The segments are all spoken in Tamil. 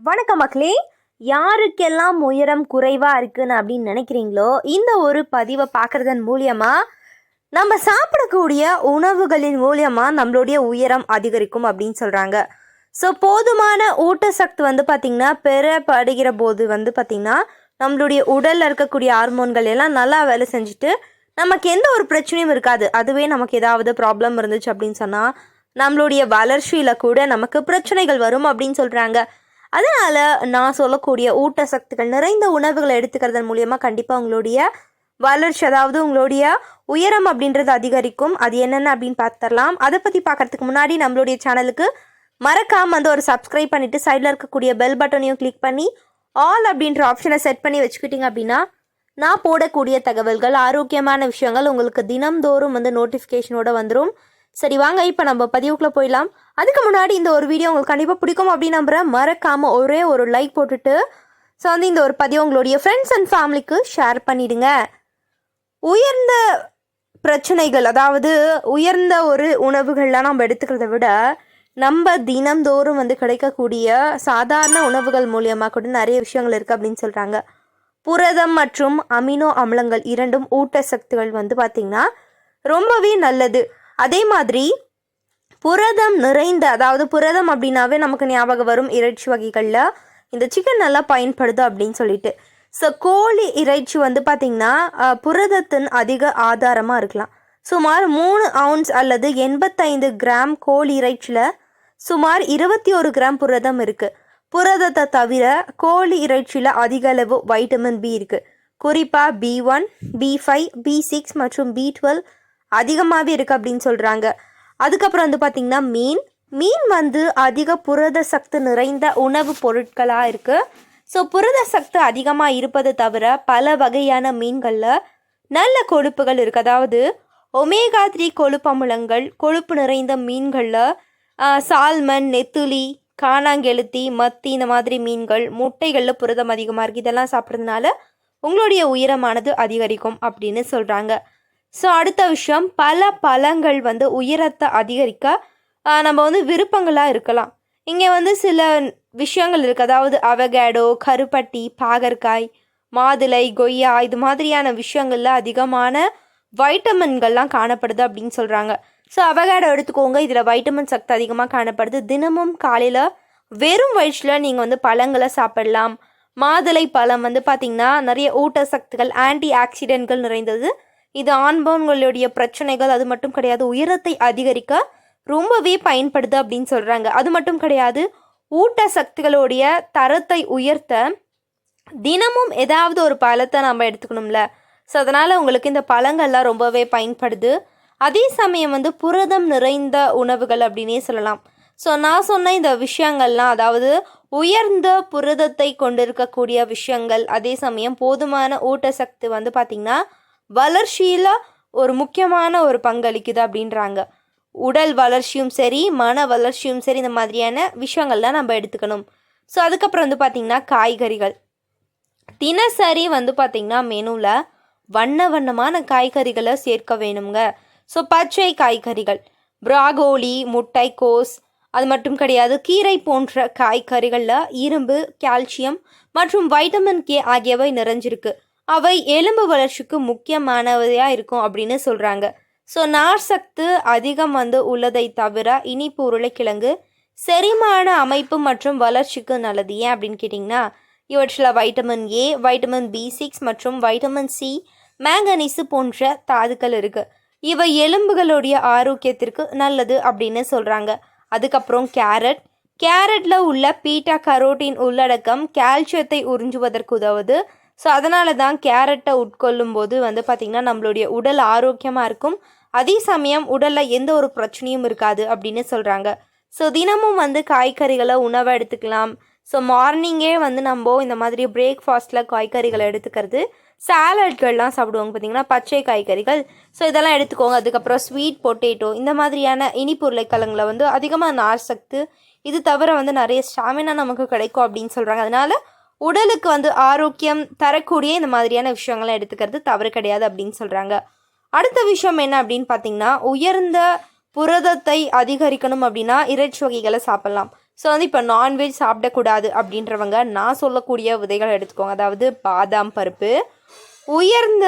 வணக்கம் மக்களே. யாருக்கெல்லாம் உயரம் குறைவாக இருக்குன்னு அப்படின்னு நினைக்கிறீங்களோ இந்த ஒரு பதிவை பார்க்குறதன் மூலியமாக நம்ம சாப்பிடக்கூடிய உணவுகளின் மூலியமாக நம்மளுடைய உயரம் அதிகரிக்கும் அப்படின்னு சொல்கிறாங்க. ஸோ போதுமான ஊட்டச்சத்து பார்த்திங்கன்னா பெறப்படுகிற போது பார்த்திங்கன்னா நம்மளுடைய உடலில் இருக்கக்கூடிய ஹார்மோன்கள் எல்லாம் நல்லா வேலை செஞ்சுட்டு நமக்கு எந்த ஒரு பிரச்சனையும் இருக்காது. அதுவே நமக்கு ஏதாவது ப்ராப்ளம் இருந்துச்சு அப்படின்னு சொன்னால் நம்மளுடைய வளர்ச்சியில் கூட நமக்கு பிரச்சனைகள் வரும் அப்படின்னு சொல்கிறாங்க. அதனால் நான் சொல்லக்கூடிய ஊட்டச்சத்துக்கள் நிறைந்த உணவுகளை எடுத்துக்கிறதன் மூலியமாக கண்டிப்பாக உங்களுடைய வளர்ச்சி, அதாவது உங்களுடைய உயரம் அப்படின்றது அதிகரிக்கும். அது என்னென்ன அப்படின்னு பார்த்துடலாம். அதை பற்றி பார்க்குறதுக்கு முன்னாடி நம்மளுடைய சேனலுக்கு மறக்காமல் ஒரு சப்ஸ்கிரைப் பண்ணிவிட்டு சைடில் இருக்கக்கூடிய பெல் பட்டனையும் கிளிக் பண்ணி ஆல் அப்படின்ற ஆப்ஷனை செட் பண்ணி வச்சுக்கிட்டிங்க அப்படின்னா நான் போடக்கூடிய தகவல்கள், ஆரோக்கியமான விஷயங்கள் உங்களுக்கு தினம்தோறும் நோட்டிஃபிகேஷனோட வந்துடும். சரி வாங்க இப்போ நம்ம பதிவுக்குள்ளே போயிடலாம். அதுக்கு முன்னாடி இந்த ஒரு வீடியோ உங்களுக்கு கண்டிப்பாக பிடிக்கும் அப்படின்னு நம்புகிறேன். மறக்காமல் ஒரே ஒரு லைக் போட்டுட்டு இந்த ஒரு பதிவு உங்களுடைய ஃப்ரெண்ட்ஸ் அண்ட் ஃபேமிலிக்கு ஷேர் பண்ணிடுங்க. உயர்ந்த பிரச்சனைகள், அதாவது உயர்ந்த ஒரு உணவுகள்லாம் நம்ம எடுத்துக்கிறத விட நம்ம தினம்தோறும் கிடைக்கக்கூடிய சாதாரண உணவுகள் மூலியமாக கூட நிறைய விஷயங்கள் இருக்குது அப்படின்னு சொல்கிறாங்க. புரதம் மற்றும் அமினோ அமிலங்கள் இரண்டும் ஊட்டச்சத்துகள் பார்த்திங்கன்னா ரொம்பவே நல்லது. அதே மாதிரி புரதம் நிறைந்த, அதாவது புரதம் அப்படின்னாவே நமக்கு ஞாபகம் வரும் இறைச்சி வகைகளில் இந்த சிக்கன் நல்லா பயன்படுது அப்படின்னு சொல்லிட்டு. ஸோ கோழி இறைச்சி பார்த்திங்கன்னா புரதத்தின் அதிக ஆதாரமாக இருக்கலாம். சுமார் 3 அவுன்ஸ் அல்லது 85 கிராம் கோழி இறைச்சியில் சுமார் 21 கிராம் புரதம் இருக்குது. புரதத்தை தவிர கோழி இறைச்சியில் அதிக அளவு வைட்டமின் பி இருக்குது. குறிப்பாக B1, B5, B6 மற்றும் B12 அதிகமாகவே இருக்குது அப்படின்னு சொல்கிறாங்க. அதுக்கப்புறம் பார்த்திங்கன்னா மீன் அதிக புரத சத்து நிறைந்த உணவுப் பொருட்களாக இருக்குது. ஸோ புரத சத்து அதிகமாக இருப்பதை தவிர பல வகையான மீன்களில் நல்ல கொழுப்புகள் இருக்குது. அதாவது ஒமேகா 3 கொழுப்பு அமிலங்கள் கொழுப்பு நிறைந்த மீன்களில் சால்மன், நெத்துலி, காணாங்கெளுத்தி, மத்தி இந்த மாதிரி மீன்கள், முட்டைகளில் புரதம் அதிகமாக இருக்குது. இதெல்லாம் சாப்பிட்றதுனால உங்களுடைய உயரமானது அதிகரிக்கும் அப்படின்னு சொல்கிறாங்க. ஸோ அடுத்த விஷயம், பல பழங்கள் உயரத்தை அதிகரிக்க நம்ம விருப்பங்களாக இருக்கலாம். இங்கே சில விஷயங்கள் இருக்குது. அதாவது அவகேடோ, கருப்பட்டி, பாகற்காய், மாதுளை, கொய்யா இது மாதிரியான விஷயங்களில் அதிகமான வைட்டமின்கள்லாம் காணப்படுது அப்படின்னு சொல்கிறாங்க. ஸோ அவகேடோ எடுத்துக்கோங்க, இதில் வைட்டமின் சக்தி அதிகமாக காணப்படுது. தினமும் காலையில் வெறும் வயிற்றில் நீங்கள் பழங்களை சாப்பிடலாம். மாதுளை பழம் பார்த்திங்கன்னா நிறைய ஊட்டச்சத்துக்கள், ஆன்டி ஆக்சிடென்ட்கள் நிறைந்தது. இது ஆண்களுடைய பிரச்சனைகள் அது மட்டும் கிடையாது, உயரத்தை அதிகரிக்க ரொம்பவே பயன்படுது அப்படின்னு சொல்கிறாங்க. அது மட்டும் கிடையாது, ஊட்டச்சத்துக்களுடைய தரத்தை உயர்த்த தினமும் ஏதாவது ஒரு பழத்தை நம்ம எடுத்துக்கணும்ல. ஸோ அதனால் உங்களுக்கு இந்த பழங்கள்லாம் ரொம்பவே பயன்படுது. அதே சமயம் புரதம் நிறைந்த உணவுகள் அப்படின்னே சொல்லலாம். ஸோ நான் சொன்ன இந்த விஷயங்கள்லாம், அதாவது உயர்ந்த புரதத்தை கொண்டிருக்கக்கூடிய விஷயங்கள், அதே சமயம் போதுமான ஊட்டச்சத்து பார்த்திங்கன்னா வளர்ச்சியில் ஒரு முக்கியமான ஒரு பங்களிக்குது அப்படின்றாங்க. உடல் வளர்ச்சியும் சரி, மன வளர்ச்சியும் சரி, இந்த மாதிரியான விஷயங்கள்லாம் நம்ம எடுத்துக்கணும். ஸோ அதுக்கப்புறம் பார்த்திங்கன்னா காய்கறிகள் தினசரி பார்த்திங்கன்னா மெனுவில் வண்ணமான காய்கறிகளை சேர்க்க வேணுங்க. ஸோ பச்சை காய்கறிகள், ப்ராகோலி, முட்டைக்கோஸ் அது மட்டும் கிடையாது, கீரை போன்ற காய்கறிகளில் இரும்பு, கால்சியம் மற்றும் வைட்டமின் கே ஆகியவை நிறைஞ்சிருக்கு. அவை எலும்பு வளர்ச்சிக்கு முக்கியமானவையாக இருக்கும் அப்படின்னு சொல்கிறாங்க. ஸோ நார் சத்து அதிகம் உள்ளதை தவிர இனிப்பு உருளைக்கிழங்கு செரிமான அமைப்பு மற்றும் வளர்ச்சிக்கு நல்லது. ஏன் அப்படின்னு கேட்டிங்கன்னா இவற்றில் வைட்டமின் ஏ, வைட்டமின் B6 மற்றும் வைட்டமின் சி, மேங்கனீசு போன்ற தாதுக்கள் இருக்குது. இவை எலும்புகளுடைய ஆரோக்கியத்திற்கு நல்லது அப்படின்னு சொல்கிறாங்க. அதுக்கப்புறம் கேரட்டில் உள்ள பீட்டா கரோட்டின் உள்ளடக்கம் கால்சியத்தை உறிஞ்சுவதற்கு உதவுது. ஸோ அதனால தான் கேரட்டை உட்கொள்ளும் போது பார்த்திங்கன்னா நம்மளுடைய உடல் ஆரோக்கியமாக இருக்கும். அதே சமயம் உடலில் எந்த ஒரு பிரச்சனையும் இருக்காது அப்படின்னு சொல்கிறாங்க. ஸோ தினமும் காய்கறிகளை உணவை எடுத்துக்கலாம். ஸோ மார்னிங்கே நம்ம இந்த மாதிரி பிரேக்ஃபாஸ்ட்டில் காய்கறிகளை எடுத்துக்கிறது. சாலட்கள்லாம் சாப்பிடுவாங்க பார்த்திங்கன்னா, பச்சை காய்கறிகள். ஸோ இதெல்லாம் எடுத்துக்கோங்க. அதுக்கப்புறம் ஸ்வீட் பொட்டேட்டோ இந்த மாதிரியான இனிப்பு உருளைக்கிழங்குல அதிகமாக நார் சத்து, இது தவிர நிறைய ஸ்டாமினா நமக்கு கிடைக்கும் அப்படின்னு சொல்கிறாங்க. அதனால் உடலுக்கு ஆரோக்கியம் தரக்கூடிய இந்த மாதிரியான விஷயங்கள்லாம் எடுத்துக்கிறது தவறு கிடையாது அப்படின்னு சொல்கிறாங்க. அடுத்த விஷயம் என்ன அப்படின்னு பார்த்திங்கன்னா, உயர்ந்த புரதத்தை அதிகரிக்கணும் அப்படின்னா இறைச்சி வகைகளை சாப்பிட்லாம். ஸோ வந்து இப்போ நான்வெஜ் சாப்பிடக்கூடாது அப்படின்றவங்க நான் சொல்லக்கூடிய விதைகள் எடுத்துக்கோங்க. அதாவது பாதாம் பருப்பு, உயர்ந்த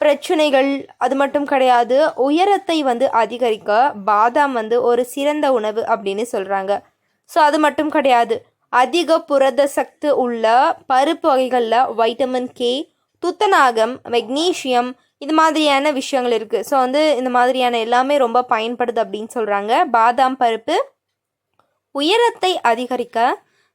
பிரச்சனைகள் அது மட்டும் கிடையாது, உயரத்தை வந்து அதிகரிக்க பாதாம் வந்து ஒரு சிறந்த உணவு அப்படின்னு சொல்கிறாங்க. ஸோ அது மட்டும் கிடையாது, அதிக புரத சக்தி உள்ள பருப்பு வகைகளில் வைட்டமின் கே, துத்தநாகம், மெக்னீஷியம் இது மாதிரியான விஷயங்கள் இருக்குது. ஸோ வந்து இந்த மாதிரியான எல்லாமே ரொம்ப பயன்படுது அப்படின்னு சொல்கிறாங்க. பாதாம் பருப்பு உயரத்தை அதிகரிக்க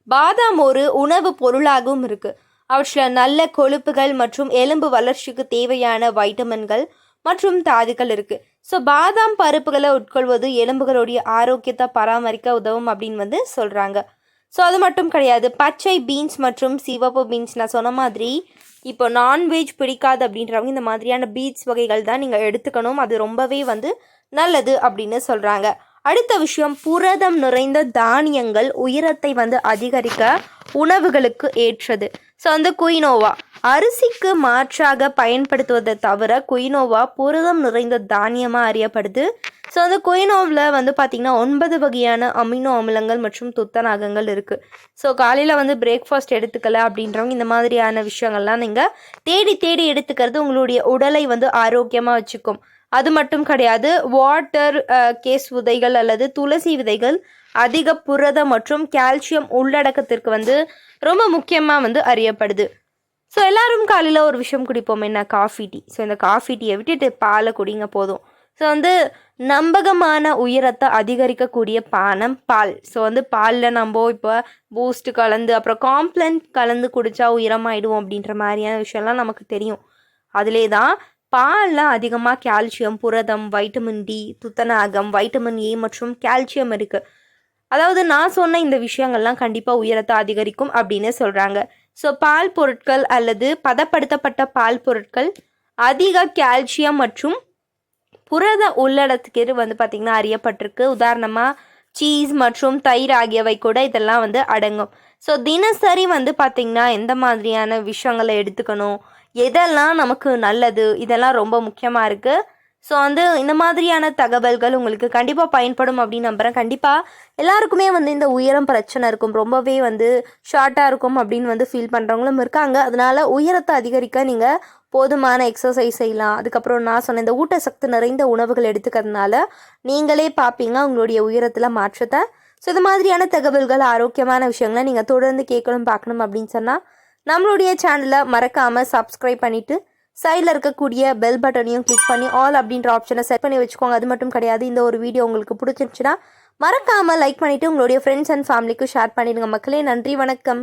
பாதாம் ஒரு உணவு பொருளாகவும் இருக்குது. அவற்றில் நல்ல கொழுப்புகள் மற்றும் எலும்பு வளர்ச்சிக்கு தேவையான வைட்டமின்கள் மற்றும் தாதுக்கள் இருக்குது. ஸோ பாதாம் பருப்புகளை உட்கொள்வது எலும்புகளுடைய ஆரோக்கியத்தை பராமரிக்க உதவும் அப்படின்னு வந்து சொல்கிறாங்க. ஸோ அது மட்டும் கிடையாது, பச்சை பீன்ஸ் மற்றும் சிவப்பு பீன்ஸ் நான் சொன்ன மாதிரி இப்போ நான்வெஜ் பிடிக்காது அப்படின்றவங்க இந்த மாதிரியான பீன்ஸ் வகைகள் தான் நீங்கள் எடுத்துக்கணும். அது ரொம்பவே வந்து நல்லது அப்படின்னு சொல்கிறாங்க. அடுத்த விஷயம், புரதம் நிறைந்த தானியங்கள் உயரத்தை வந்து அதிகரிக்க உணவுகளுக்கு ஏற்றது. ஸோ வந்து குயினோவா அரிசிக்கு மாற்றாக பயன்படுத்துவதை தவிர குயினோவா புரதம் நிறைந்த தானியமாக அறியப்படுது. ஸோ அந்த குயினோவில் வந்து பார்த்திங்கன்னா 9 வகையான அமினோ அமிலங்கள் மற்றும் துத்தநாகங்கள் இருக்குது. ஸோ காலையில் வந்து பிரேக்ஃபாஸ்ட் எடுத்துக்கல அப்படின்றவங்க இந்த மாதிரியான விஷயங்கள்லாம் நீங்கள் தேடி தேடி எடுத்துக்கிறது உங்களுடைய உடலை வந்து ஆரோக்கியமாக வச்சுக்கும். அது மட்டும் கிடையாது, வாட்டர் கேஸ் விதைகள் அல்லது துளசி விதைகள் அதிக புரதம் மற்றும் கால்சியம் உள்ளடக்கத்திற்கு வந்து ரொம்ப முக்கியமாக வந்து அறியப்படுது. ஸோ எல்லாரும் காலையில் ஒரு விஷயம் குடிப்போம், என்ன, காஃபி டீ. ஸோ இந்த காஃபி டீயை விட்டுட்டு பாலை குடிங்க போதும். ஸோ வந்து நம்பகமான உயரத்தை அதிகரிக்கக்கூடிய பானம் பால். ஸோ வந்து பாலில் நம்ம இப்போ பூஸ்ட் கலந்து அப்புறம் காம்ப்ளன் கலந்து குடித்தா உயரமாயிடுவோம் அப்படின்ற மாதிரியான விஷயம்லாம் நமக்கு தெரியும். அதிலே தான் பாலில் அதிகமாக கால்சியம், புரதம், வைட்டமின் டி, துத்தநாகம், வைட்டமின் ஏ மற்றும் கால்சியம் இருக்குது. அதாவது நான் சொன்ன இந்த விஷயங்கள்லாம் கண்டிப்பாக உயரத்தை அதிகரிக்கும் அப்படின்னு சொல்கிறாங்க. ஸோ பால் பொருட்கள் அல்லது பதப்படுத்தப்பட்ட பால் பொருட்கள் அதிக கால்சியம் மற்றும் புரத உள்ளடத்துக்கு வந்து பார்த்திங்கன்னா அறியப்பட்டிருக்கு. உதாரணமாக சீஸ் மற்றும் தயிர் ஆகியவை கூட இதெல்லாம் வந்து அடங்கும். ஸோ தினசரி வந்து பார்த்திங்கன்னா எந்த மாதிரியான விஷயங்களை எடுத்துக்கணும், எதெல்லாம் நமக்கு நல்லது, இதெல்லாம் ரொம்ப முக்கியமாக இருக்குது. ஸோ வந்து இந்த மாதிரியான தகவல்கள் உங்களுக்கு கண்டிப்பாக பயன்படும் அப்படின்னு நம்புகிறேன். கண்டிப்பாக எல்லாருக்குமே வந்து இந்த உயரம் பிரச்சனை இருக்கும், ரொம்பவே வந்து ஷார்ட்டாக இருக்கும் அப்படின்னு வந்து ஃபீல் பண்ணுறவங்களும் இருக்காங்க. அதனால் உயரத்தை அதிகரிக்க நீங்கள் போதுமான எக்ஸசைஸ் செய்யலாம். அதுக்கப்புறம் நான் சொன்ன இந்த ஊட்டச்சத்து நிறைந்த உணவுகள் எடுத்துக்கிறதுனால நீங்களே பார்ப்பீங்க உங்களுடைய உயரத்தில் மாற்றத்தை. ஸோ இது மாதிரியான தகவல்கள், ஆரோக்கியமான விஷயங்களை நீங்கள் தொடர்ந்து கேட்கணும் பார்க்கணும் அப்படின்னு சொன்னால் நம்மளுடைய சேனலை மறக்காமல் சப்ஸ்கிரைப் பண்ணிவிட்டு சைடில் இருக்கக்கூடிய பெல் பட்டனையும் கிளிக் பண்ணி ஆல் அப்படின்ற ஆப்ஷனை செட் பண்ணி வச்சுக்கோங்க. அது மட்டும் கிடையாது, இந்த ஒரு வீடியோ உங்களுக்கு பிடிச்சிருந்துச்சுன்னா மறக்காமல் லைக் பண்ணிவிட்டு உங்களுடைய ஃப்ரெண்ட்ஸ் அண்ட் ஃபேமிலிக்கும் ஷேர் பண்ணிடுங்க மக்களே. நன்றி, வணக்கம்.